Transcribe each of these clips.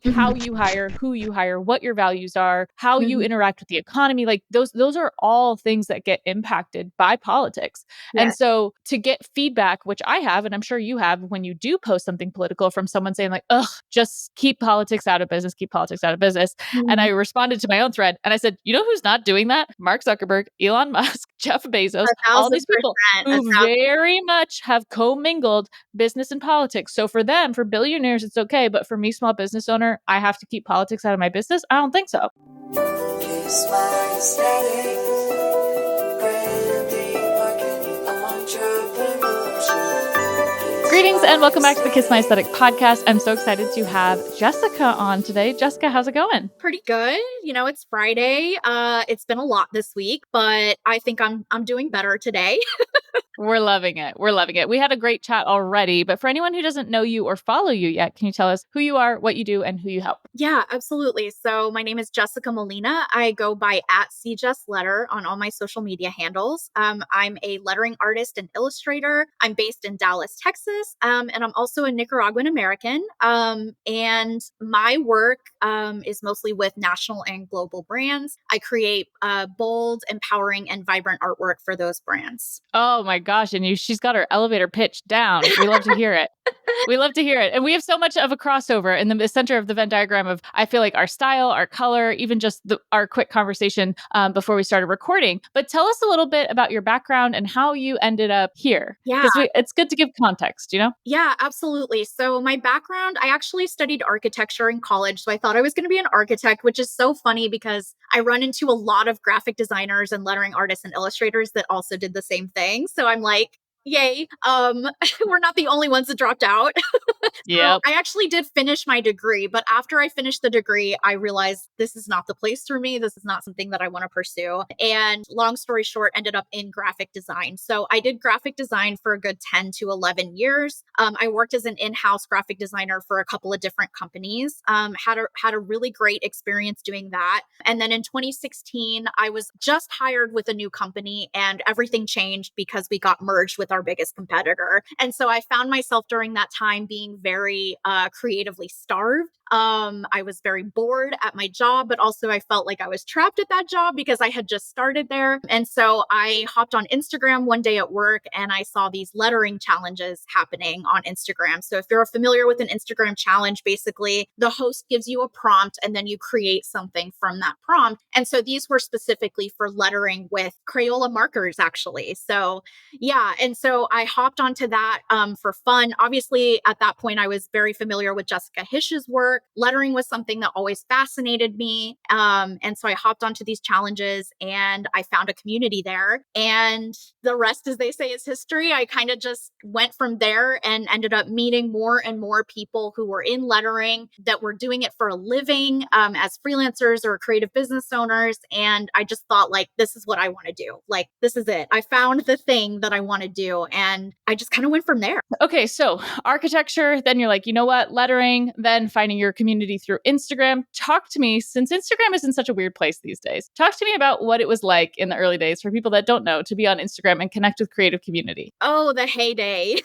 how Mhm. you hire, who you hire, what your values are, how you Mhm. interact with the economy. Like those are all things that get impacted by politics. And Yes. so to get feedback, which I have, and I'm sure you have, when you do post something political from someone saying like, ugh, just keep politics out of business, keep politics out of business. And I Mhm. responded to my own thread and I said, you know who's not doing that? Mark Zuckerberg, Elon Musk, Jeff Bezos, all these people 1,000%, who 1,000. very much have commingled business and politics. So for them, for billionaires, it's okay. But for me, small business owner, I have to keep politics out of my business. I don't think so. Greetings and welcome back to the Kiss My Aesthetic podcast. I'm so excited to have Jessica on today. Jessica, how's it going? Pretty good. It's Friday. It's been a lot this week, but I think I'm doing better today. We're loving it. We're loving it. We had a great chat already, but for anyone who doesn't know you or follow you yet, can you tell us who you are, what you do, and who you help? Yeah, absolutely. So my name is Jessica Molina. I go by @CJessLetter on all my social media handles. I'm a lettering artist and illustrator. I'm based in Dallas, Texas, and I'm also a Nicaraguan American. And my work is mostly with national and global brands. I create bold, empowering, and vibrant artwork for those brands. Oh my gosh. And she's got her elevator pitch down. We love to hear it. We love to hear it. And we have so much of a crossover in the center of the Venn diagram of, I feel like, our style, our color, even just our quick conversation before we started recording. But tell us a little bit about your background and how you ended up here. Yeah. Because it's good to give context, you know? Yeah, absolutely. So, my background, I actually studied architecture in college. So, I thought I was going to be an architect, which is so funny because I run into a lot of graphic designers and lettering artists and illustrators that also did the same thing. So, I'm like, yay. We're not the only ones that dropped out. So Yep. I actually did finish my degree, but after I finished the degree, I realized this is not the place for me. This is not something that I want to pursue. And long story short, ended up in graphic design. So I did graphic design for a good 10 to 11 years. I worked as an in-house graphic designer for a couple of different companies. Had a really great experience doing that. And then in 2016, I was just hired with a new company and everything changed because we got merged with our biggest competitor. And so I found myself during that time being very creatively starved. I was very bored at my job, but also I felt like I was trapped at that job because I had just started there. And so I hopped on Instagram one day at work and I saw these lettering challenges happening on Instagram. So if you're familiar with an Instagram challenge, basically the host gives you a prompt and then you create something from that prompt. And so these were specifically for lettering with Crayola markers, actually. So yeah. And so I hopped onto that for fun. Obviously, at that point, I was very familiar with Jessica Hish's work. Lettering was something that always fascinated me. And so I hopped onto these challenges and I found a community there. And the rest, as they say, is history. I kind of just went from there and ended up meeting more and more people who were in lettering that were doing it for a living as freelancers or creative business owners. And I just thought, like, this is what I want to do. Like, this is it. I found the thing that I want to do. And I just kind of went from there. Okay, so architecture, then you're like, you know what, lettering, then finding your community through Instagram. Talk to me, since Instagram is in such a weird place these days, talk to me about what it was like in the early days for people that don't know to be on Instagram and connect with creative community. Oh, the heyday.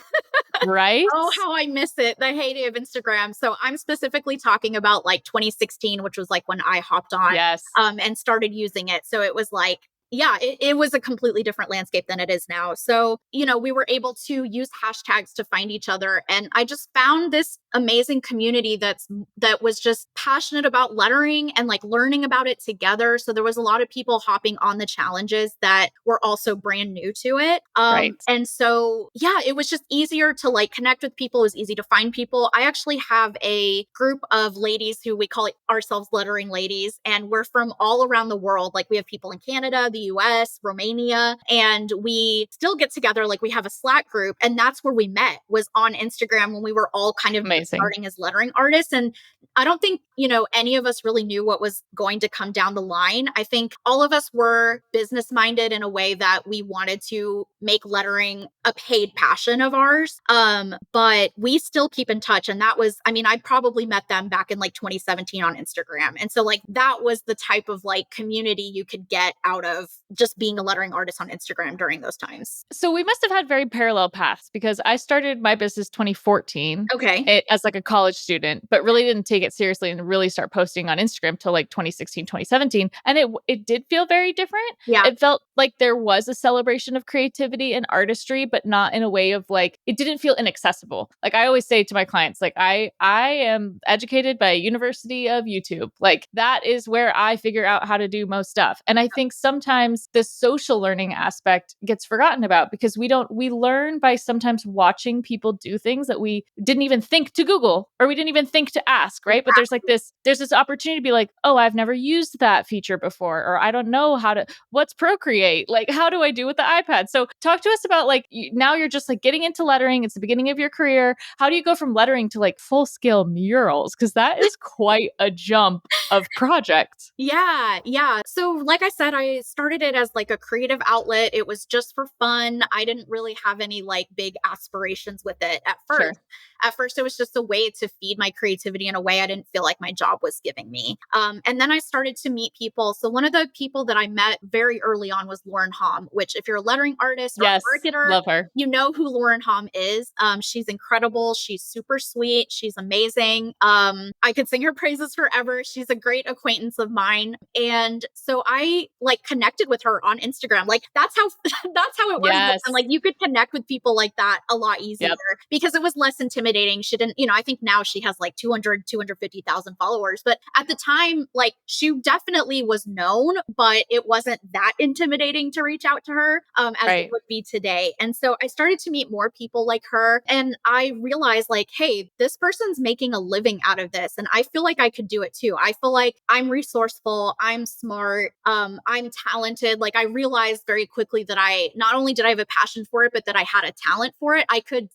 Right? Oh, how I miss it. The heyday of Instagram. So I'm specifically talking about like 2016, which was like when I hopped on Yes. and started using it. So it was like, yeah, it was a completely different landscape than it is now. So, we were able to use hashtags to find each other. And I just found this amazing community that was just passionate about lettering and like learning about it together. So there was a lot of people hopping on the challenges that were also brand new to it. Right. And so, yeah, it was just easier to like connect with people. It was easy to find people. I actually have a group of ladies who we call ourselves lettering ladies, and we're from all around the world. Like we have people in Canada, the US, Romania, and we still get together. Like we have a Slack group, and that's where we met, was on Instagram when we were all kind of just Amazing. starting as lettering artists. And I don't think, any of us really knew what was going to come down the line. I think all of us were business minded in a way that we wanted to make lettering a paid passion of ours. But we still keep in touch. And that was, I probably met them back in like 2017 on Instagram. And so like that was the type of like community you could get out of of just being a lettering artist on Instagram during those times. So we must have had very parallel paths because I started my business 2014 Okay. as like a college student, but really didn't take it seriously and really start posting on Instagram till like 2016, 2017. And it did feel very different. Yeah. It felt like there was a celebration of creativity and artistry, but not in a way of like, it didn't feel inaccessible. Like I always say to my clients, like I am educated by a University of YouTube. Like that is where I figure out how to do most stuff. And I think sometimes the social learning aspect gets forgotten about because we learn by sometimes watching people do things that we didn't even think to Google or we didn't even think to ask, right? But there's this opportunity to be like, oh, I've never used that feature before, or I don't know what's Procreate? Like, how do I do with the iPad? So talk to us about like, now you're just like getting into lettering. It's the beginning of your career. How do you go from lettering to like full scale murals? Because that is quite a jump of project. Yeah, yeah. So, like I said, I started it as like a creative outlet. It was just for fun. I didn't really have any like big aspirations with it at first. Sure. At first, it was just a way to feed my creativity in a way I didn't feel like my job was giving me. And then I started to meet people. So, one of the people that I met very early on was Lauren Hom, which, if you're a lettering artist or Yes. a marketer, Love her. you know who Lauren Hom is. She's incredible. She's super sweet. She's amazing. I could sing her praises forever. She's a great acquaintance of mine. And so I like connected with her on Instagram. Like that's how that's how it was. Yes. And like you could connect with people like that a lot easier Yep. because it was less intimidating. She didn't, I think now she has like 250,000 followers. But at the time, like she definitely was known, but it wasn't that intimidating to reach out to her as it Right. would be today. And so I started to meet more people like her. And I realized like, hey, this person's making a living out of this. And I feel like I could do it too. I feel like I'm resourceful, I'm smart, I'm talented. Like I realized very quickly that I not only did I have a passion for it, but that I had a talent for it. I could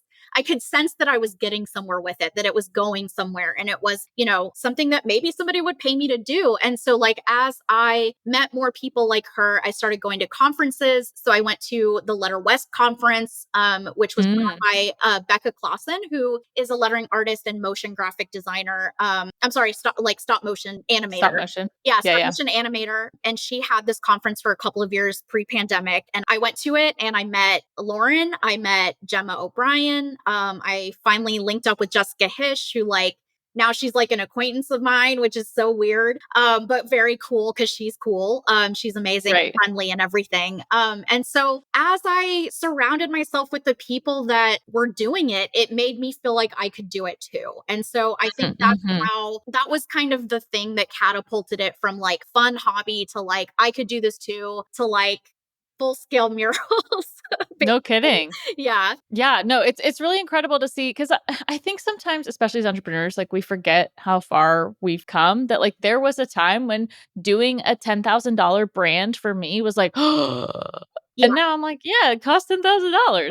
sense that I was getting somewhere with it, that it was going somewhere. And it was, something that maybe somebody would pay me to do. And so, like, as I met more people like her, I started going to conferences. So I went to the Letter West conference, which was put on by Becca Clausen, who is a lettering artist and motion graphic designer. I'm sorry, stop motion animator. Stop motion. Yeah, Yeah, stop yeah. motion animator. And she had this conference for a couple of years pre-pandemic. And I went to it and I met Lauren, I met Gemma O'Brien. I finally linked up with Jessica Hish, who like now she's like an acquaintance of mine, which is so weird, but very cool because she's cool. She's amazing, Right. and friendly, and everything. And so as I surrounded myself with the people that were doing it, it made me feel like I could do it too. And so I think that's how that was kind of the thing that catapulted it from like fun hobby to like I could do this too to like full scale murals. No kidding. Yeah. Yeah, no, it's really incredible to see because I think sometimes, especially as entrepreneurs, like we forget how far we've come. That like there was a time when doing a $10,000 brand for me was like, Yeah. and now I'm like, yeah, it cost $10,000.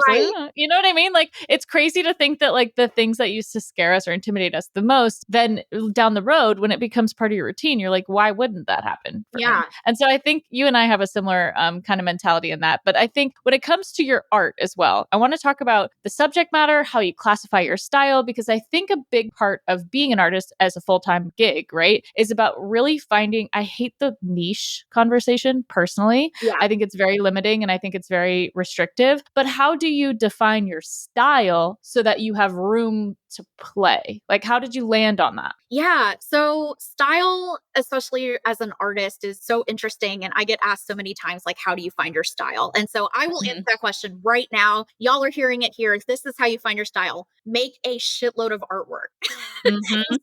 Right. You know what I mean? Like it's crazy to think that like the things that used to scare us or intimidate us the most, then down the road when it becomes part of your routine, you're like, why wouldn't that happen for Yeah. me? And so I think you and I have a similar kind of mentality in that. But I think when it comes to your art as well, I want to talk about the subject matter, how you classify your style, because I think a big part of being an artist as a full-time gig, right, is about really finding, I hate the niche conversation personally. Yeah. I think it's very limiting and I think it's very restrictive. But how do you define your style so that you have room to play? Like, how did you land on that? Yeah. So style, especially as an artist, is so interesting. And I get asked so many times, like, how do you find your style? And so I will answer that question right now. Y'all are hearing it here. This is how you find your style. Make a shitload of artwork.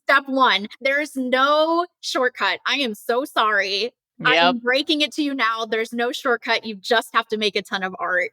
Step one, there's no shortcut. I am so sorry. Yep. I'm breaking it to you now. There's no shortcut. You just have to make a ton of art.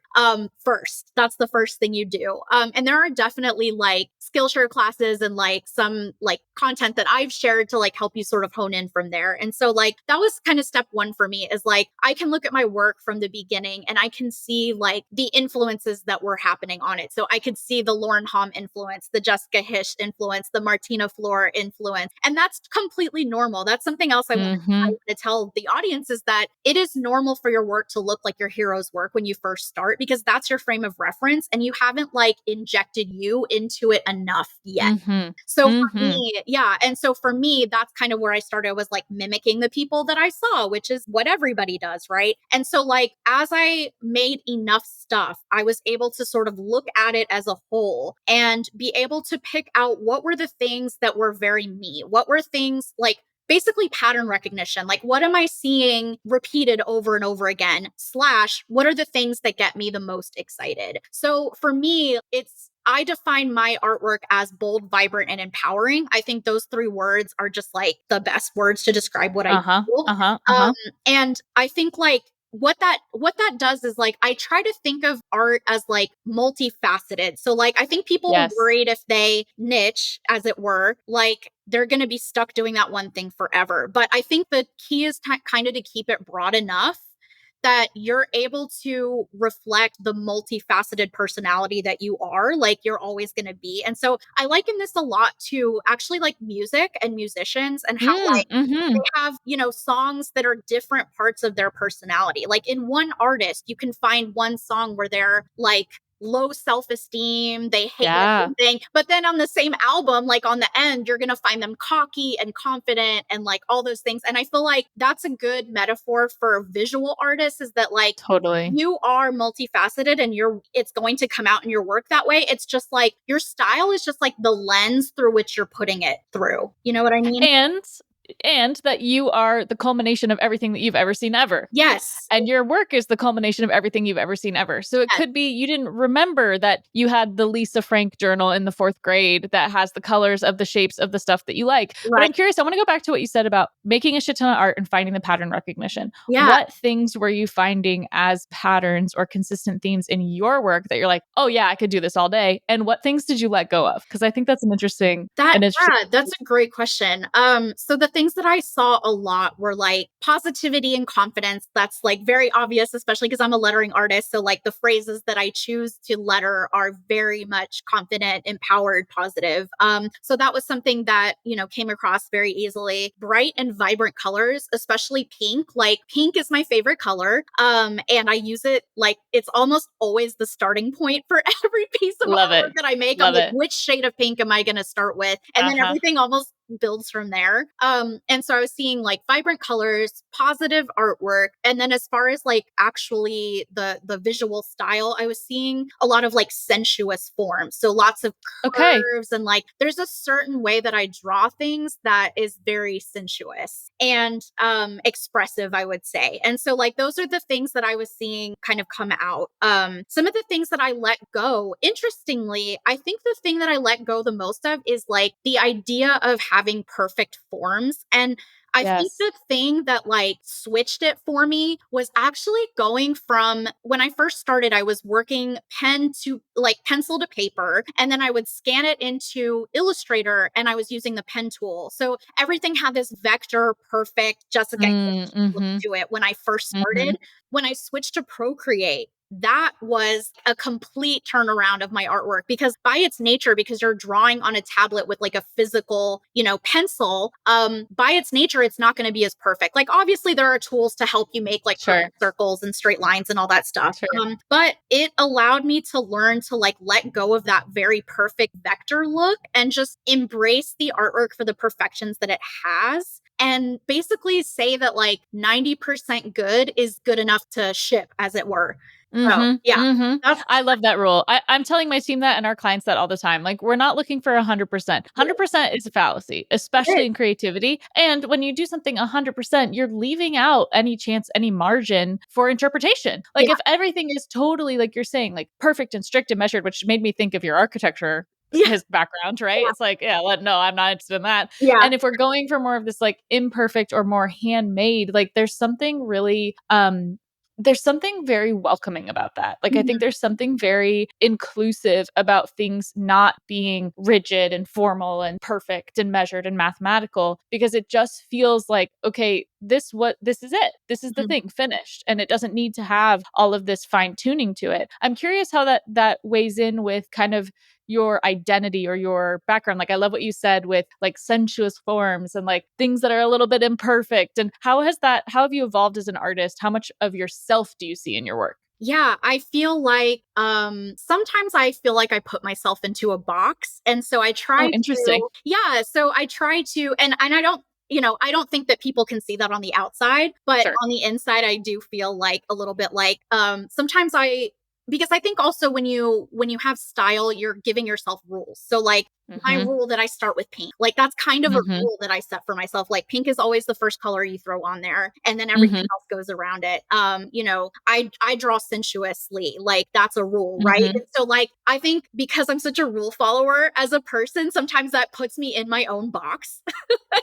First, that's the first thing you do. And there are definitely like Skillshare classes and like some like content that I've shared to like help you sort of hone in from there. And so like that was kind of step one for me is like I can look at my work from the beginning and I can see like the influences that were happening on it. So I could see the Lauren Hom influence, the Jessica Hish influence, the Martina Flor influence. And that's completely normal. That's something else I want to tell the audience is that it is normal for your work to look like your hero's work when you first start, because that's your frame of reference and you haven't like injected you into it enough yet. Mhm. So for Mhm. me, yeah. And so for me, that's kind of where I started, was like mimicking the people that I saw, which is what everybody does, right? And so, like, as I made enough stuff, I was able to sort of look at it as a whole and be able to pick out what were the things that were very me. What were things like, basically pattern recognition. Like, what am I seeing repeated over and over again? Slash, what are the things that get me the most excited? So for me, I define my artwork as bold, vibrant, and empowering. I think those three words are just like the best words to describe what I Uh-huh. do. Uh-huh. Um, Uh-huh. and I think like what that does is like I try to think of art as like multifaceted. So like I think people are Yes. worried if they niche, as it were, like they're going to be stuck doing that one thing forever. But I think the key is kind of to keep it broad enough that you're able to reflect the multifaceted personality that you are, like you're always going to be. And so I liken this a lot to actually like music and musicians, and how Mm, like mhm. they have, songs that are different parts of their personality. Like in one artist, you can find one song where they're like low self-esteem, they hate Yeah, everything. But then on the same album, like on the end, you're going to find them cocky and confident and like all those things. And I feel like that's a good metaphor for visual artists, is that like totally. you are multifaceted and it's going to come out in your work that way. It's just like your style is just like the lens through which you're putting it through. You know what I mean? And that you are the culmination of everything that you've ever seen ever. Yes. And your work is the culmination of everything you've ever seen ever. So it Yes. could be you didn't remember that you had the Lisa Frank journal in the 4th grade that has the colors of the shapes of the stuff that you like. But Right. I'm curious, I want to go back to what you said about making a shit ton of art and finding the pattern recognition. Yeah. What things were you finding as patterns or consistent themes in your work that you're like, "Oh yeah, I could do this all day." And what things did you let go of? Because I think that's That an interesting. yeah, that's a great question. So the things that I saw a lot were like positivity and confidence. That's like very obvious, especially because I'm a lettering artist. So like the phrases that I choose to letter are very much confident, empowered, positive. So that was something that, came across very easily. Bright and vibrant colors, especially pink. Like pink is my favorite color. And I use it like it's almost always the starting point for every piece of Love artwork it. that I make. I'm Love like, it. which shade of pink am I going to start with? And then Uh-huh. everything almost builds from there. And so I was seeing like vibrant colors, positive artwork, and then as far as like actually the visual style, I was seeing a lot of like sensuous forms. So lots of Okay. curves, and like there's a certain way that I draw things that is very sensuous and expressive, I would say. And so like those are the things that I was seeing kind of come out. Some of the things that I let go, interestingly, I think the thing that I let go the most of is like the idea of having perfect forms. And I think Yes. the thing that like switched it for me was actually going from when I first started, I was working pen to like pencil to paper, and then I would scan it into Illustrator and I was using the pen tool. So everything had this vector, perfect, Jessica Mm, look mhm. to it when I first Mhm. started. When I switched to Procreate, that was a complete turnaround of my artwork, because by its nature, because you're drawing on a tablet with like a physical, pencil, by its nature, it's not going to be as perfect. Like obviously there are tools to help you make like Sure. perfect circles and straight lines and all that stuff. Sure. But it allowed me to learn to like let go of that very perfect vector look and just embrace the artwork for the perfections that it has, and basically say that like 90% good is good enough to ship, as it were. So, Mhm. yeah, Mhm. that's I love that rule. I'm telling my team that and our clients that all the time. Like, we're not looking for 100%. yeah, 100% is a fallacy, it especially is. in creativity. And when you do something 100%, you're leaving out any chance, any margin for interpretation. Yeah, Like, if everything is totally, like you're saying, like perfect and strict and measured, which made me think of your architecture yeah, his background, right? It's like, yeah, no, I'm not interested in that. yeah, And if we're going for more of this like imperfect or more handmade, like there's something very welcoming about that. Like, I think mhm, there's something very inclusive about things not being rigid and formal and perfect and measured and mathematical, because it just feels like, okay, this is it. This is the mhm. thing finished. And it doesn't need to have all of this fine tuning to it. I'm curious how that weighs in with kind of your identity or your background? Like, I love what you said with like sensuous forms and like things that are a little bit imperfect. And how have you evolved as an artist? How much of yourself do you see in your work? Yeah, I feel like sometimes I feel like I put myself into a box. And so I Oh, try interesting. to, yeah, so I try to, and I don't, I don't think that people can see that on the outside, but Sure. on the inside I do feel like a little bit like sometimes I, because I think also when you have style, you're giving yourself rules. So like my Mm-hmm. rule that I start with pink. Like that's kind of a Mm-hmm. rule that I set for myself. Like pink is always the first color you throw on there, and then everything Mm-hmm. else goes around it. I draw sensuously. Like that's a rule, right? Mm-hmm. And so like I think because I'm such a rule follower as a person, sometimes that puts me in my own box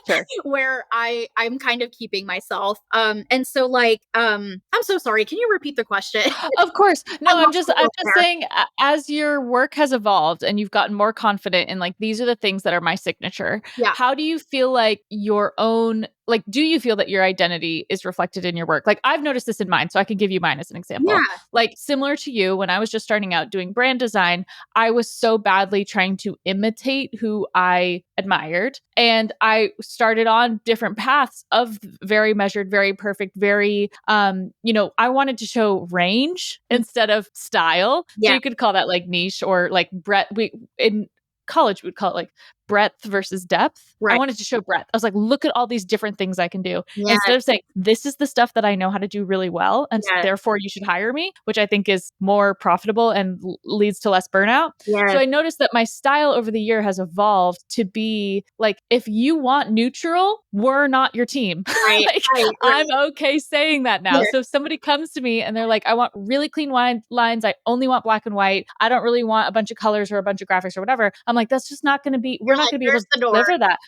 Sure. where I'm kind of keeping myself. And so like I'm so sorry. Can you repeat the question? Of course. I No, I'm lost just a I'm little just there. saying as your work has evolved and you've gotten more confident in like these are the things that are my signature. Yeah. How do you feel like your own like do you feel that your identity is reflected in your work? Like I've noticed this in mine, so I can give you mine as an example. Yeah. Like similar to you when I was just starting out doing brand design, I was so badly trying to imitate who I admired and I started on different paths of very measured, very perfect, very I wanted to show range Mm, instead of style. So yeah. you could call that like niche or like breadth. We in college we would call it like breadth versus depth. I Right. wanted to show breadth. I was like, look at all these different things I can do. Yeah. Instead of saying, this is the stuff that I know how to do really well. And Yeah. therefore you should hire me, which I think is more profitable and leads to less burnout. So Yes. I noticed that my style over the year has evolved to be like, if you want neutral, we're not your team. Right. Like, Right. I'm Right. okay saying that now. Yes. So if somebody comes to me and they're like, I want really clean lines, I only want black and white, I don't really want a bunch of colors or a bunch of graphics or whatever, I'm like, that's just not going to be, we're You're not like, going to be able there's to the door. deliver that.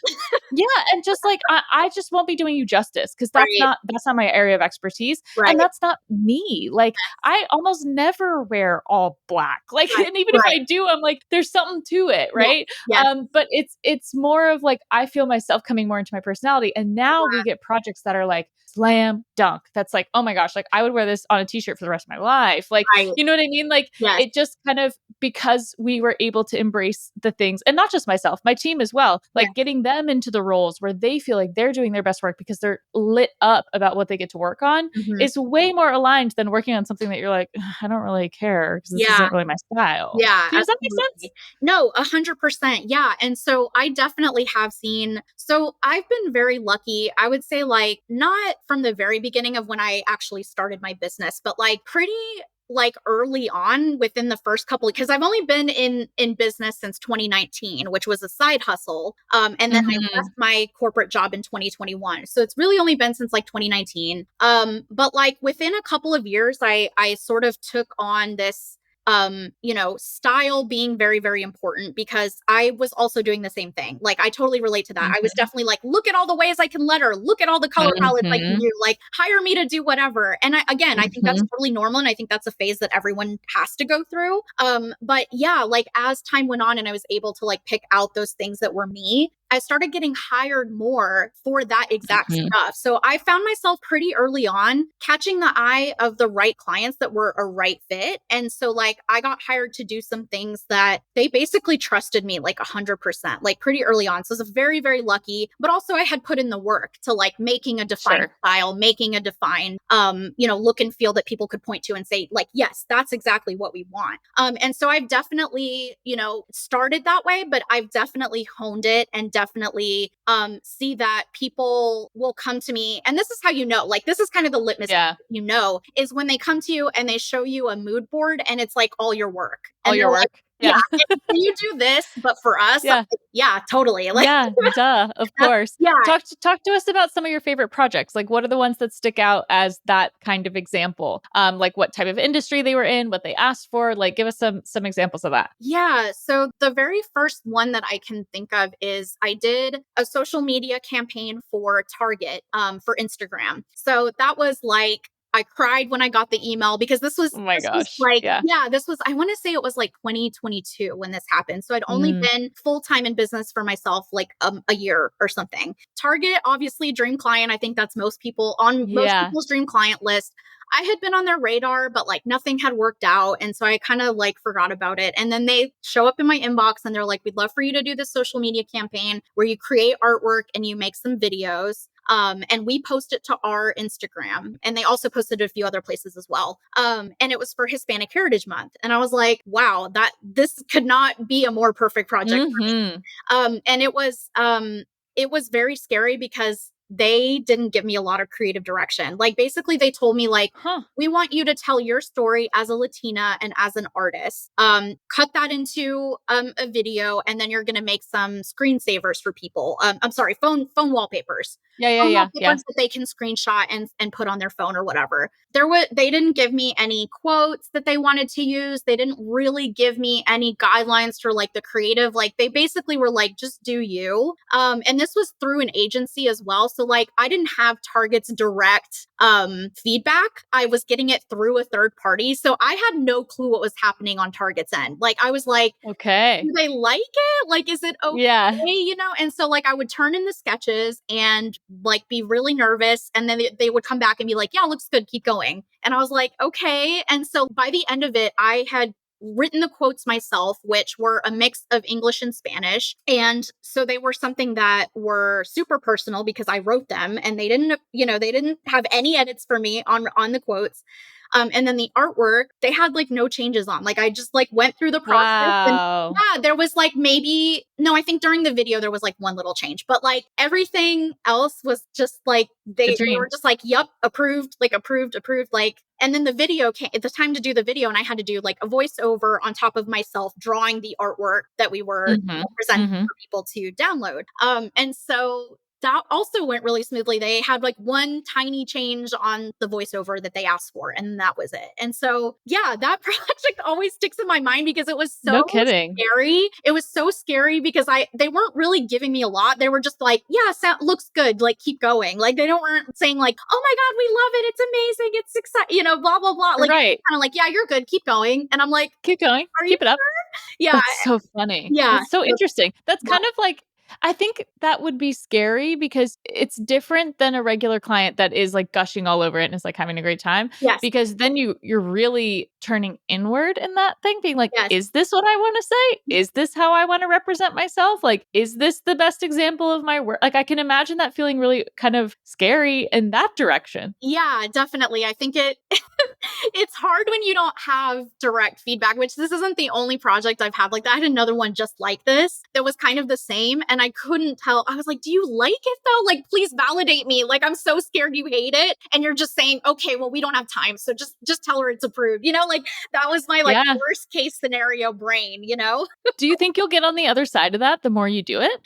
Yeah, and just like I just won't be doing you justice because Right. that's not my area of expertise, and Right. that's not me. Like I almost never wear all black. Like, Right. and even if Right. I do, I'm like, there's something to it, Yes. right? Yes. But it's more of like I feel myself coming more into my personality, and now we Yeah. get projects that are like slam dunk. That's like, oh my gosh, like I would wear this on a t-shirt for the rest of my life. Like, Right. you know what I mean? Like Yes. it just kind of because we were able to embrace the things and not just myself, my team as well, Yeah. like getting them into the roles where they feel like they're doing their best work because they're lit up about what they get to work on Mhm. is way more aligned than working on something that you're like, "Ugh, I don't really care because this Yeah. isn't really my style." Yeah, Does that make sense? absolutely. No, 100%. Yeah. And so I definitely have seen, so I've been very lucky. I would say, like, not from the very beginning of when I actually started my business, but like pretty like early on within the first couple, because I've only been in business since 2019, which was a side hustle, and then I left Mhm. my corporate job in 2021, so it's really only been since like 2019. But like within a couple of years I sort of took on this style being very, very important because I was also doing the same thing. Like I totally relate to that. I was Mhm. definitely like, look at all the ways I can letter, look at all the color palettes I can Mhm. do, like hire me to do whatever. And I think that's Mhm. totally normal. And I think that's a phase that everyone has to go through. But yeah, like as time went on and I was able to like pick out those things that were me, I started getting hired more for that exact Mhm. stuff. So I found myself pretty early on catching the eye of the right clients that were a right fit. And so like I got hired to do some things that they basically trusted me like 100%, like pretty early on. So I was very, very lucky, but also I had put in the work to like making a defined Sure. style, making a defined, look and feel that people could point to and say like, yes, that's exactly what we want. And so I've definitely, started that way, but I've definitely honed it and definitely see that people will come to me. And this is how like this is kind of the litmus test, Yeah. is when they come to you and they show you a mood board and it's like all your work. All And they're your like, work. yeah, Yeah. can you do this? But for us, I'm Yeah. like, yeah, totally. Like Yeah, duh, of that's, course. yeah, Talk to us about some of your favorite projects. Like, what are the ones that stick out as that kind of example? Like, what type of industry they were in, what they asked for. Like, give us some examples of that. yeah. So the very first one that I can think of is I did a social media campaign for Target, for Instagram. So that was like I cried when I got the email because this was Oh my this was gosh. like, Yeah. yeah, this was, I want to say it was like 2022 when this happened. So I'd only Mm, been full time in business for myself like a year or something. Target, obviously dream client. I think that's most people on most yeah. people's dream client list. I had been on their radar, but like nothing had worked out. And so I kind of like forgot about it. And then they show up in my inbox and they're like, we'd love for you to do this social media campaign where you create artwork and you make some videos. And we post it to our Instagram, and they also posted it a few other places as well. And it was for Hispanic Heritage Month. And I was like, wow, this could not be a more perfect project for me. Mm-hmm. And it was very scary because they didn't give me a lot of creative direction. Like basically they told me like, Huh. we want you to tell your story as a Latina and as an artist. Cut that into a video, and then you're going to make some screensavers for people. I'm sorry, phone wallpapers. Yeah, yeah, Phone yeah, yeah. wallpapers that they can screenshot and put on their phone or whatever. They didn't give me any quotes that they wanted to use. They didn't really give me any guidelines for like the creative. Like they basically were like, just do you. And this was through an agency as well. So like I didn't have Target's direct feedback. I was getting it through a third party. So I had no clue what was happening on Target's end. Like I was like, Okay. do they like it? Like, is it okay? Yeah. You know? And so like I would turn in the sketches and like be really nervous. And then they would come back and be like, yeah, looks good. Keep going. And I was like, okay. And so by the end of it, I had written the quotes myself, which were a mix of English and Spanish. And so they were something that were super personal because I wrote them, and they didn't have any edits for me on the quotes. And then the artwork, they had like no changes on. Like I just like went through the process, and Wow. yeah, there was like no, I think during the video there was like one little change, but like everything else was just like The they were dream. just like, yep, approved, like approved, like. And then the video came at the time to do the video, and I had to do like a voiceover on top of myself drawing the artwork that we were Mm-hmm. presenting Mm-hmm. for people to download. And so that also went really smoothly. They had like one tiny change on the voiceover that they asked for, and that was it. And so, yeah, that project always sticks in my mind because it was so No kidding. scary. It was so scary because they weren't really giving me a lot. They were just like, yeah, looks good. Like, keep going. Like, they weren't saying like, oh my God, we love it. It's amazing. It's exciting, blah, blah, blah. Like, Right. kind of like, yeah, you're good. Keep going. And I'm like, Keep going. are you Keep it up. sure? Yeah. That's so funny. Yeah. That's so interesting. That's Yeah. kind of like I think that would be scary because it's different than a regular client that is like gushing all over it and is like having a great time. Yes. Because then you're really turning inward in that thing, being like, Yes. is this what I want to say? Is this how I want to represent myself? Like, is this the best example of my work? Like I can imagine that feeling really kind of scary in that direction. Yeah, definitely. I think it's hard when you don't have direct feedback, which this isn't the only project I've had like that. I had another one just like this that was kind of the same, and I couldn't tell. I was like, do you like it though? Like, please validate me. Like, I'm so scared you hate it. And you're just saying, okay, well, we don't have time. So just tell her it's approved. Like that was my like Yeah. worst case scenario brain. Do you think you'll get on the other side of that the more you do it?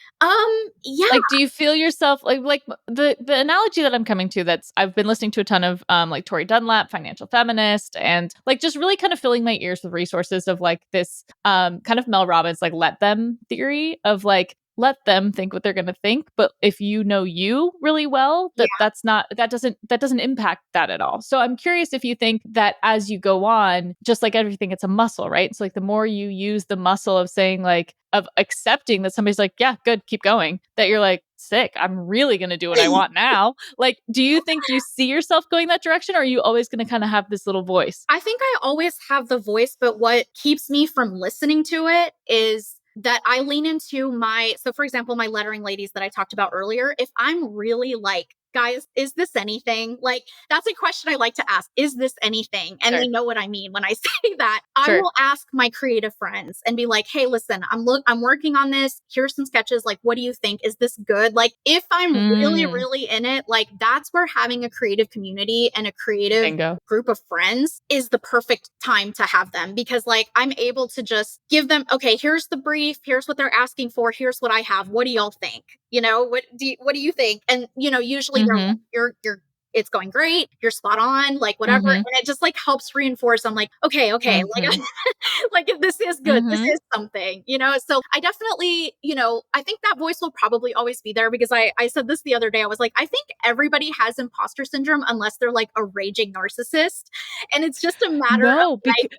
Yeah. Like, do you feel yourself like the analogy that I'm coming to that's I've been listening to a ton of like Tori Dunlap, financial feminist, and like just really kind of filling my ears with resources of like this kind of Mel Robbins like let them theory of like let them think what they're going to think, but if you know you really well, Yeah. that doesn't impact that at all. So I'm curious if you think that as you go on, just like everything, it's a muscle, right? So like the more you use the muscle of saying like of accepting that somebody's like, yeah, good, keep going, that you're like, sick, I'm really going to do what I want now. Like, do you think you see yourself going that direction, or are you always going to kind of have this little voice? I think I always have the voice, but what keeps me from listening to it is that I lean into so for example, my lettering ladies that I talked about earlier, if I'm really like, guys, is this anything? Like, that's a question I like to ask. Is this anything? And Sure. they know what I mean when I say that. I Sure. will ask my creative friends and be like, hey, listen, I'm working on this. Here's some sketches. Like, what do you think? Is this good? Like, if I'm really, Mm, really in it, like that's where having a creative community and a creative bingo. group of friends is the perfect time to have them, because like I'm able to just give them, okay, here's the brief, here's what they're asking for, here's what I have. What do y'all think? What do you think? And usually they're like, Mm-hmm. you're it's going great, you're spot on, like whatever. Mm-hmm. And it just like helps reinforce. I'm like, okay, like Mm-hmm. like if this is good, this Mm-hmm. is something. So I definitely, I think that voice will probably always be there, because I said this the other day. I was like, I think everybody has imposter syndrome unless they're like a raging narcissist. And it's just a matter of No, like, because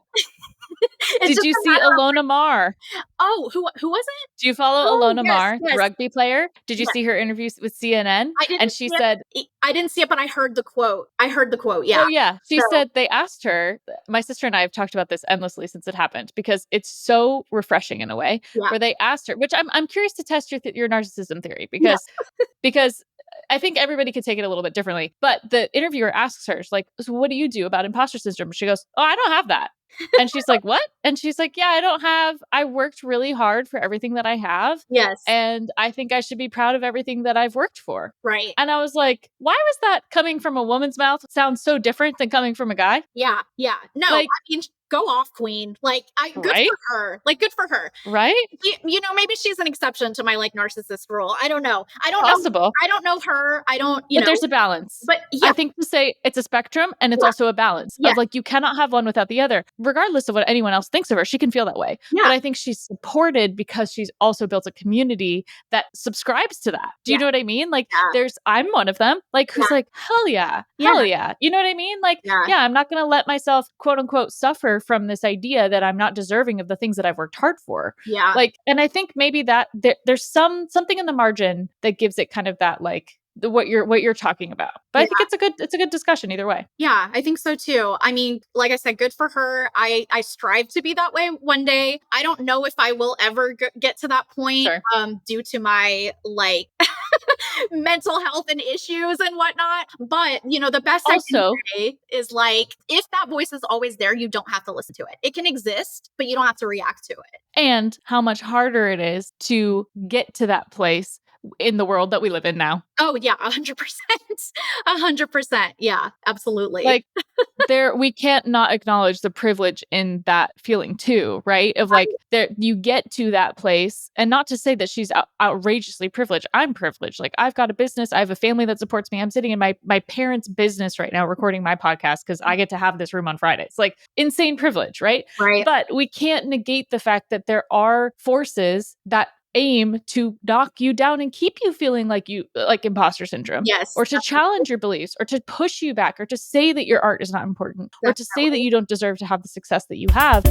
It's Did just you a see matter of Alona Mar? oh, who was it? Do you follow Oh, Alona yes, Mar, the yes, rugby player? Did you yes. see her interviews with CNN? I And didn't she see it. said, I didn't see it, but I heard the quote. I heard the quote, yeah. oh, yeah. She So, said they asked her, my sister and I have talked about this endlessly since it happened because it's so refreshing in a way, yeah, where they asked her, which I'm curious to test your narcissism theory yeah, because I think everybody could take it a little bit differently. But the interviewer asks her, she's like, so what do you do about imposter syndrome? She goes, oh, I don't have that. And she's like, what? And she's like, yeah, I worked really hard for everything that I have. yes, And I think I should be proud of everything that I've worked for. right. And I was like, why was that coming from a woman's mouth sounds so different than coming from a guy? Yeah, yeah. No, I Like, mean, go off, queen. Like, good right? for her. Like, good for her. Right? Maybe she's an exception to my like narcissist rule. I don't know. I don't know. Possible. I don't know her. I don't, But there's a balance. but I yeah, think to say it's a spectrum and it's yeah, also a balance yeah, of like you cannot have one without the other. Regardless of what anyone else thinks of her, she can feel that way. yeah, But I think she's supported because she's also built a community that subscribes to that. Do yeah, you know what I mean? Like yeah, I'm one of them, like yeah, who's like, hell yeah, yeah, hell yeah. You know what I mean? Like, yeah, yeah, I'm not gonna let myself quote unquote suffer from this idea that I'm not deserving of the things that I've worked hard for. yeah, Like, and I think maybe that there's something in the margin that gives it kind of that like what you're talking about. But I yeah. think it's a good discussion either way. Yeah, I think so too. I mean, like I said, good for her. I strive to be that way one day. I don't know if I will ever get to that point Sure. due to my like mental health and issues and whatnot. But, the best I can Also, say is like if that voice is always there, you don't have to listen to it. It can exist, but you don't have to react to it. and how much harder it is to get to that place in the world that we live in now. Oh yeah, 100%. 100%. Yeah, absolutely. Like we can't not acknowledge the privilege in that feeling too, right? Of like Right, there you get to that place, and not to say that she's outrageously privileged. I'm privileged. Like I've got a business, I have a family that supports me. I'm sitting in my parents' business right now recording my podcast because I get to have this room on Fridays. Like insane privilege, right? right. But we can't negate the fact that there are forces that aim to knock you down and keep you feeling like imposter syndrome, Yes, or to challenge your beliefs, or to push you back, or to say that your art is not important, or to say that definitely. you don't deserve to have the success that you have.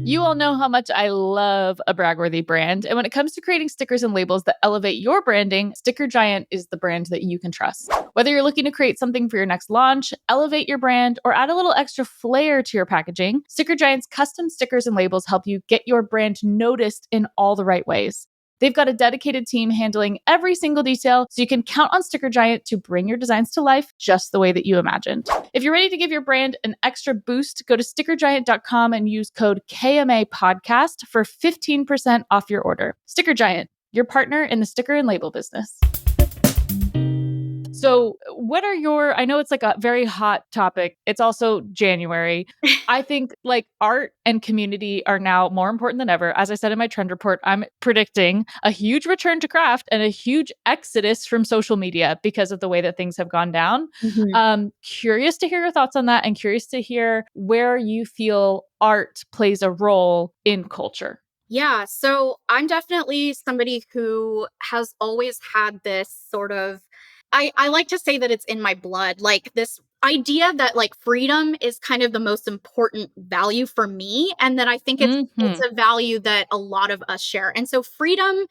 You all know how much I love a bragworthy brand. And when it comes to creating stickers and labels that elevate your branding, Sticker Giant is the brand that you can trust. Whether you're looking to create something for your next launch, elevate your brand, or add a little extra flair to your packaging, Sticker Giant's custom stickers and labels help you get your brand noticed in all the right ways. They've got a dedicated team handling every single detail, so you can count on Sticker Giant to bring your designs to life just the way that you imagined. If you're ready to give your brand an extra boost, go to stickergiant.com and use code KMA podcast for 15% off your order. Sticker Giant, your partner in the sticker and label business. So, what are I know it's like a very hot topic. It's also January. I think like art and community are now more important than ever. As I said in my trend report, I'm predicting a huge return to craft and a huge exodus from social media because of the way that things have gone down. Mhm. Curious to hear your thoughts on that, and curious to hear where you feel art plays a role in culture. Yeah, so I'm definitely somebody who has always had this sort of I like to say that it's in my blood, like this idea that like freedom is kind of the most important value for me, and that I think it's Hmm. a value that a lot of us share. And so freedom,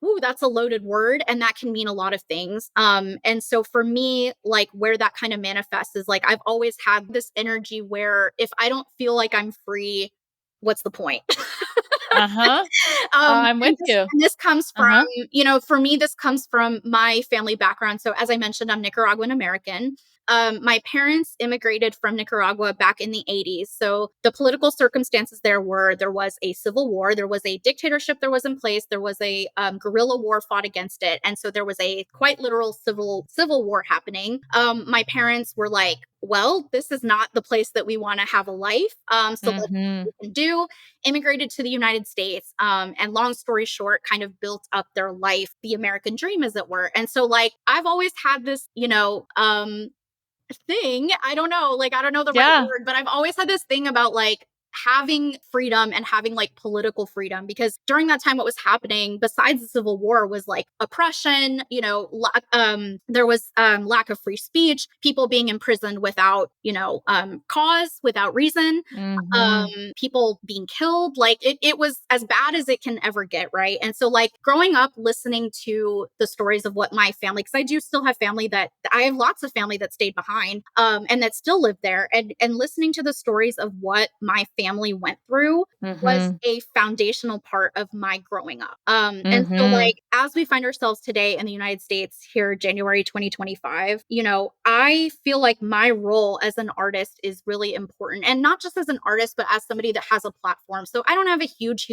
ooh, that's a loaded word and that can mean a lot of things. And so for me, like where that kind of manifests is like I've always had this energy where if I don't feel like I'm free, what's the point? Uh-huh. um, I'm and with this, you. and this comes from, Uh-huh. for me, this comes from my family background. So, as I mentioned, I'm Nicaraguan American. My parents immigrated from Nicaragua back in the 80s. So, the political circumstances there was a civil war, there was a dictatorship that was in place, there was a guerrilla war fought against it. And so, there was a quite literal civil war happening. My parents were like, well, this is not the place that we want to have a life. So, let's Hmm. do immigrated to the United States, and long story short, kind of built up their life, the American dream, as it were. And so, like, I've always had this, thing. I don't know, like, I don't know the right Yeah. word, but I've always had this thing about like having freedom and having like political freedom, because during that time what was happening besides the Civil War was like oppression, there was lack of free speech, people being imprisoned without cause, without reason, Mm-hmm. people being killed. Like it was as bad as it can ever get, right? And so like growing up listening to the stories of what my family, because I do still have family, that I have lots of family that stayed behind, and that still live there, and listening to the stories of what my family went through was Mm-hmm. a foundational part of my growing up. And so Mm-hmm. like as we find ourselves today in the United States here, January 2025, I feel like my role as an artist is really important. And not just as an artist, but as somebody that has a platform. So I don't have a huge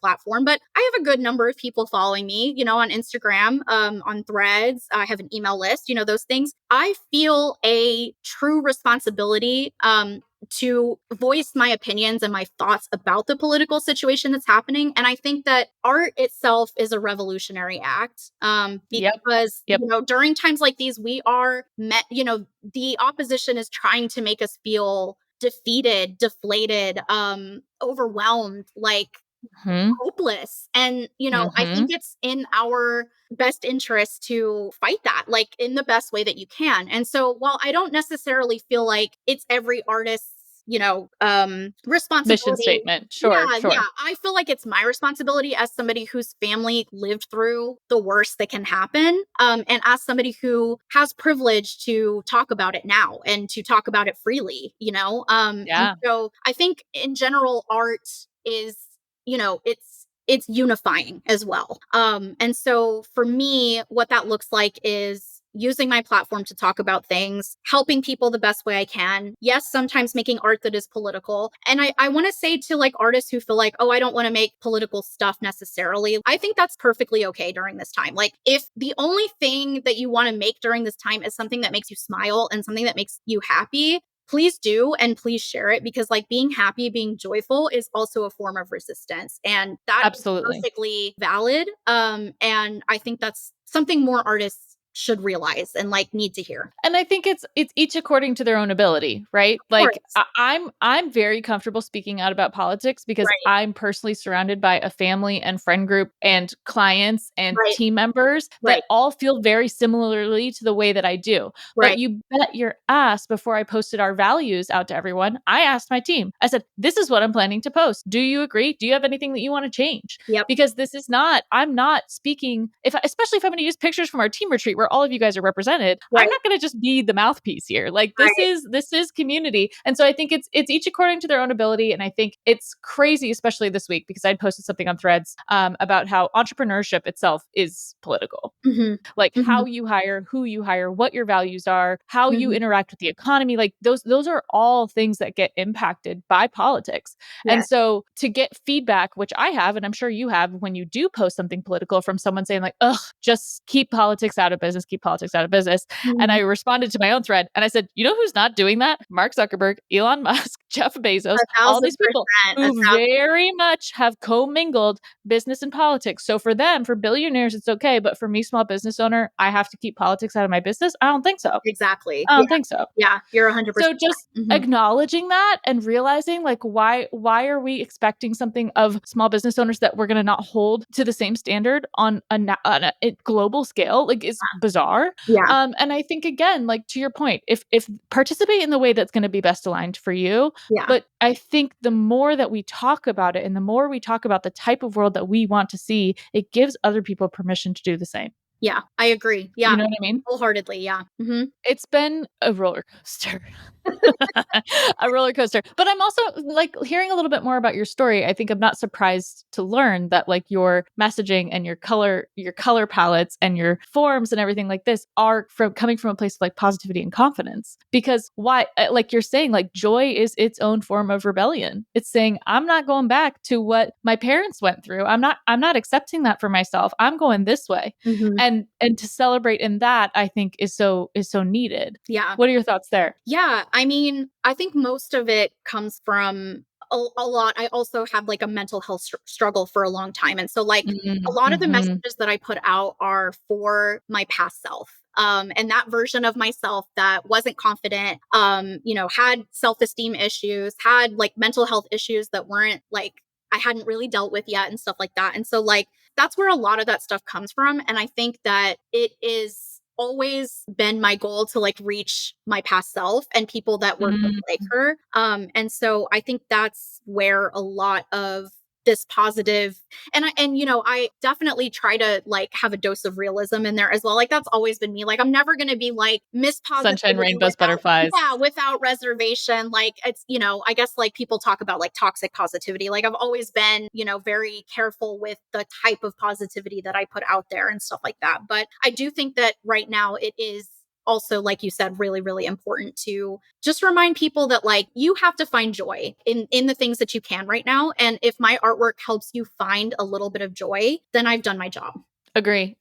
platform, but I have a good number of people following me, on Instagram, on Threads. I have an email list, those things. I feel a true responsibility to voice my opinions and my thoughts about the political situation that's happening. And I think that art itself is a revolutionary act, Yep. because, Yep. during times like these, we are met, the opposition is trying to make us feel defeated, deflated, overwhelmed, like Mm-hmm. hopeless. And, I Mm-hmm. think it's in our best interest to fight that, like in the best way that you can. And so while I don't necessarily feel like it's every artist's, Mission responsibility. statement. Sure. Yeah. Sure. I feel like it's my responsibility as somebody whose family lived through the worst that can happen. And as somebody who has privilege to talk about it now and to talk about it freely, and Yeah. so I think in general, art is, it's unifying as well. And so for me, what that looks like is using my platform to talk about things, helping people the best way I can. Yes, sometimes making art that is political. And I want to say to like artists who feel like, oh, I don't want to make political stuff necessarily. I think that's perfectly okay during this time. Like if the only thing that you want to make during this time is something that makes you smile and something that makes you happy, please do, and please share it, because like being happy, being joyful is also a form of resistance, and that is Absolutely. perfectly valid. And I think that's something more artists should realize and like need to hear. And I think it's each according to their own ability, right? Of Like course. I'm very comfortable speaking out about politics because Right. I'm personally surrounded by a family and friend group and clients and Right. team members that Right. all feel very similarly to the way that I do. But Right. you bet your ass before I posted our values out to everyone, I asked my team. I said, "This is what I'm planning to post. Do you agree? Do you have anything that you want to change?" Yep. Because this is not, I'm not speaking, especially if I'm going to use pictures from our team retreat where all of you guys are represented, I'm Right. not going to just be the mouthpiece here. Like Right. this is community. And so I think it's each according to their own ability. And I think it's crazy, especially this week, because I'd posted something on Threads about how entrepreneurship itself is political, Hmm. like Hmm. how you hire, who you hire, what your values are, how you Hmm. interact with the economy. Like those are all things that get impacted by politics. And Yes. so to get feedback, which I have, and I'm sure you have, when you do post something political from someone saying like, "Ugh, just keep politics out of business, keep politics out of business." And I Mhm. responded to my own thread and I said, "You know who's not doing that? Mark Zuckerberg, Elon Musk, Jeff Bezos, A all thousand these people percent. A who thousand. very much have commingled business and politics. So for them, for billionaires, it's okay. But for me, small business owner, I have to keep politics out of my business. I don't think so. Exactly. I Yeah. don't think so." Yeah. You're 100% So just right. Hmm. acknowledging that and realizing like why are we expecting something of small business owners that we're going to not hold to the same standard on a global scale, like is bizarre. Yeah. And I think again, like to your point, if participate in the way that's going to be best aligned for you. Yeah. But I think the more that we talk about it and the more we talk about the type of world that we want to see, it gives other people permission to do the same. Yeah. I agree. You Yeah. know what I mean? Wholeheartedly. Yeah. Hmm. It's been a roller coaster. A roller coaster. But I'm also like hearing a little bit more about your story. I think I'm not surprised to learn that like your messaging and your color palettes and your forms and everything like this are from coming from a place of like positivity and confidence. Because why like you're saying like joy is its own form of rebellion. It's saying I'm not going back to what my parents went through. I'm not accepting that for myself. I'm going this way. Hmm. And to celebrate in that I think is so needed. Yeah. What are your thoughts there? Yeah, I mean, I think most of it comes from a lot. I also had like a mental health struggle for a long time. And so, like, a lot of the Mhm. messages that I put out are for my past self. And that version of myself that wasn't confident, had self-esteem issues, had like mental health issues that weren't like, I hadn't really dealt with yet and stuff like that. And so like, that's where a lot of that stuff comes from. And I think that it is always been my goal to like reach my past self and people that were just Mm, like her. And so I think that's where a lot of this positive I definitely try to like have a dose of realism in there as well. Like that's always been me. Like I'm never gonna be like Miss sunshine, Positivity rainbows, butterflies. without reservation. Like it's, I guess like people talk about like toxic positivity. Like I've always been, very careful with the type of positivity that I put out there and stuff like that. But I do think that right now it is also, like you said, really, really important to just remind people that like you have to find joy in the things that you can right now. And if my artwork helps you find a little bit of joy, then I've done my job. Agree.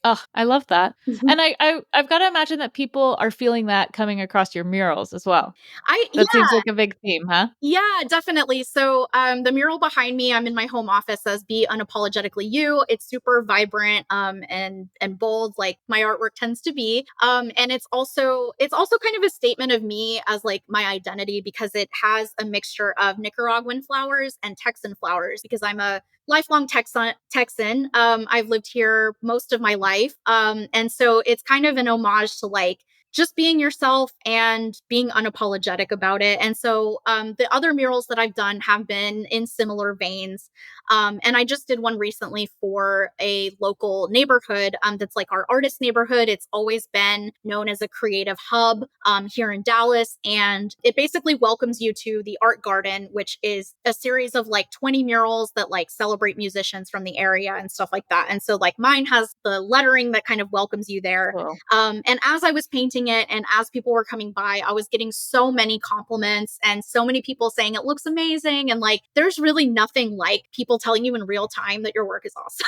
Oh, I love that. And I've got to imagine that people are feeling that coming across your murals as well. I That seems Yeah. like a big theme, huh? Yeah, definitely. So the mural behind me, I'm in my home office, says "Be unapologetically you." It's super vibrant and bold, like my artwork tends to be. And it's also kind of a statement of me as like my identity because it has a mixture of Nicaraguan flowers and Texan flowers because I'm a lifelong Texan. I've lived here most of my life. And so it's kind of an homage to like just being yourself and being unapologetic about it. And so the other murals that I've done have been in similar veins. And I just did one recently for a local neighborhood that's like our artist neighborhood. It's always been known as a creative hub here in Dallas. And it basically welcomes you to the Art Garden, which is a series of like 20 murals that like celebrate musicians from the area and stuff like that. And so like mine has the lettering that kind of welcomes you there. Cool. And as I was painting it and as people were coming by, I was getting so many compliments and so many people saying it looks amazing. And like, there's really nothing like people telling you in real time that your work is awesome.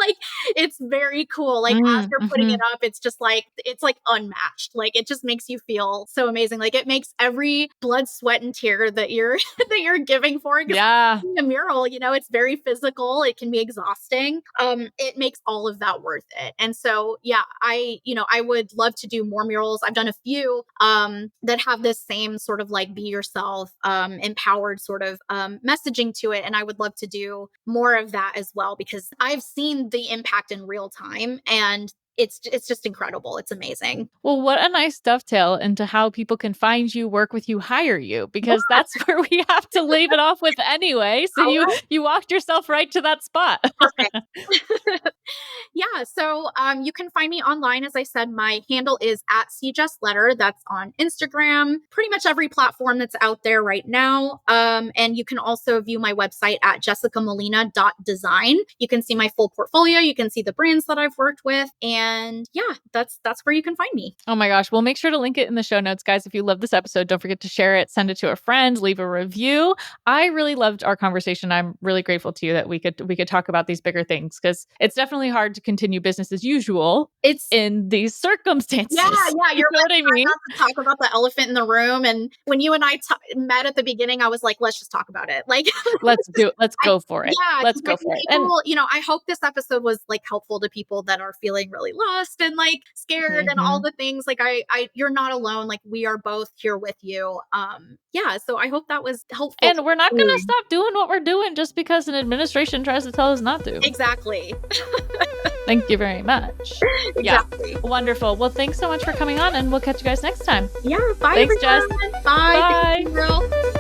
Like, it's very cool. Like, as you're putting it up, it's like unmatched. Like, it just makes you feel so amazing. Like, it makes every blood, sweat, and tear that you're that you're giving for it. Yeah. A mural, it's very physical. It can be exhausting. It makes all of that worth it. And so, yeah, I would love to do more murals. I've done a few that have this same sort of like be yourself, empowered sort of messaging to it. And I would love to do more of that as well because I've seen the impact in real time and it's just incredible. It's amazing. Well, what a nice dovetail into how people can find you, work with you, hire you, because that's where we have to leave it off with anyway. So you walked yourself right to that spot. Perfect. Yeah. So you can find me online. As I said, my handle is at @CJessLetter. That's on Instagram, pretty much every platform that's out there right now. And you can also view my website at jessicamolina.design. You can see my full portfolio. You can see the brands that I've worked with. And yeah, that's where you can find me. Oh my gosh. We'll make sure to link it in the show notes, guys. If you love this episode, don't forget to share it, send it to a friend, leave a review. I really loved our conversation. I'm really grateful to you that we could talk about these bigger things because it's definitely hard to continue business as usual in these circumstances. Yeah. You know what I mean? Not to talk about the elephant in the room. And when you and I met at the beginning, I was like, let's just talk about it. Like, let's go for it. Yeah, let's go for it. And I hope this episode was like helpful to people that are feeling really lost and like scared and all the things. Like you're not alone. Like we are both here with you. Yeah. So I hope that was helpful. And we're not going to stop doing what we're doing just because an administration tries to tell us not to. Exactly. Thank you very much. Exactly. Yeah. Wonderful. Well, thanks so much for coming on and we'll catch you guys next time. Yeah. Bye. Thanks, everyone. Jess. Bye. Bye.